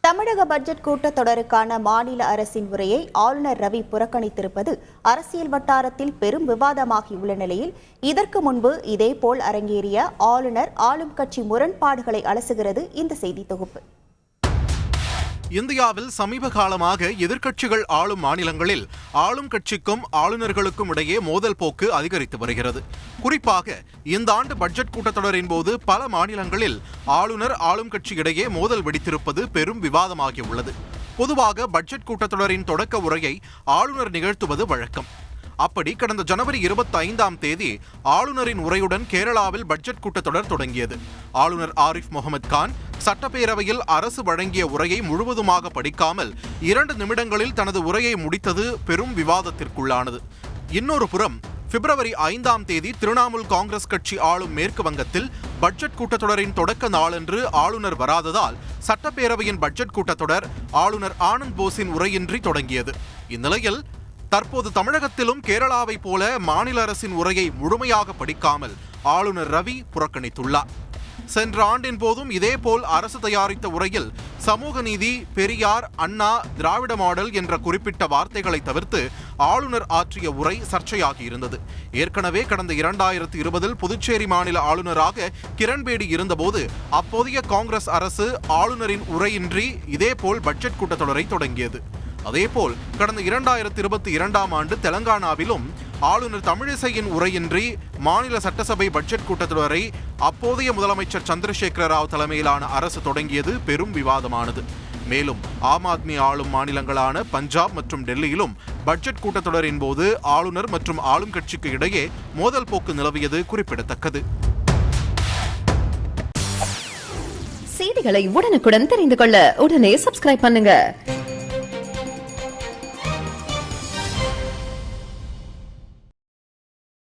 தமிழக பட்ஜெட் கூட்டத்தொடருக்கான மாநில அரசின் உரையை ஆளுநர் ரவி புறக்கணித்திருப்பது அரசியல் வட்டாரத்தில் பெரும் விவாதமாகியுள்ள நிலையில் இதற்கு முன்பு இதேபோல் அரங்கேறிய ஆளுநர் ஆளும் கட்சி முரண்பாடுகளை அலசுகிறது இந்த செய்தி தொகுப்பு. இந்தியாவில் சமீப காலமாக எதிர்க்கட்சிகள் ஆளும் மாநிலங்களில் ஆளும் கட்சிக்கும் ஆளுநர்களுக்கும் இடையே மோதல் போக்கு அதிகரித்து வருகிறது. குறிப்பாக இந்த ஆண்டு பட்ஜெட் கூட்டத்தொடரின் போது பல மாநிலங்களில் ஆளுநர் ஆளும் கட்சி இடையே மோதல் வெடித்திருப்பது பெரும் விவாதமாகியுள்ளது. பொதுவாக பட்ஜெட் கூட்டத்தொடரின் தொடக்க உரையை ஆளுநர் நிகழ்த்துவது வழக்கம். அப்படி கடந்த ஜனவரி 25 ஆளுநரின் உரையுடன் கேரளாவில் பட்ஜெட் கூட்டத்தொடர் தொடங்கியது. ஆளுநர் ஆரிஃப் முகமது கான் சட்டப்பேரவையில் அரசு வழங்கிய உரையை முழுவதுமாக படிக்காமல் 2 நிமிடங்களில் தனது உரையை முடித்தது பெரும் விவாதத்திற்குள்ளானது. இன்னொரு புறம் பிப்ரவரி 5 திரிணாமுல் காங்கிரஸ் கட்சி ஆளும் மேற்கு வங்கத்தில் பட்ஜெட் கூட்டத்தொடரின் தொடக்க நாளன்று ஆளுநர் வராததால் சட்டப்பேரவையின் பட்ஜெட் கூட்டத்தொடர் ஆளுநர் ஆனந்த் போஸின் உரையின்றி தொடங்கியது. இந்நிலையில் தற்போது தமிழகத்திலும் கேரளாவை போல மாநில அரசின் உரையை முழுமையாக படிக்காமல் ஆளுநர் ரவி புறக்கணித்துள்ளார். சென்ற ஆண்டின் போதும் இதேபோல் அரசு தயாரித்த உரையில் சமூக நீதி, பெரியார், அண்ணா, திராவிட மாடல் என்ற குறிப்பிட்ட வார்த்தைகளை தவிர்த்து ஆளுநர் ஆற்றிய உரை சர்ச்சையாகி இருந்தது. ஏற்கனவே கடந்த 2020 புதுச்சேரி மாநில ஆளுநராக கிரண்பேடி இருந்தபோது அப்போதைய காங்கிரஸ் அரசு ஆளுநரின் உரையின்றி இதேபோல் பட்ஜெட் கூட்டத்தொடரை தொடங்கியது. அதேபோல் கடந்த 2022 ஆண்டு தெலங்கானாவிலும் ஆளுநர் தமிழிசையின் உரையின்றி மாநில சட்டசபை பட்ஜெட் கூட்டத்தொடரை அப்போதைய முதலமைச்சர் சந்திரசேகர ராவ் தலைமையிலான அரசு தொடங்கியது பெரும் விவாதமானது. மேலும் ஆம் ஆத்மி ஆளும் மாநிலங்களான பஞ்சாப் மற்றும் டெல்லியிலும் பட்ஜெட் கூட்டத்தொடரின் போது ஆளுநர் மற்றும் ஆளும் கட்சிக்கு இடையே மோதல் போக்கு நிலவியது குறிப்பிடத்தக்கது. செய்திகளை உடனுக்குடன் தெரிந்து கொள்ள உடனே சப்ஸ்கிரைப் பண்ணுங்க.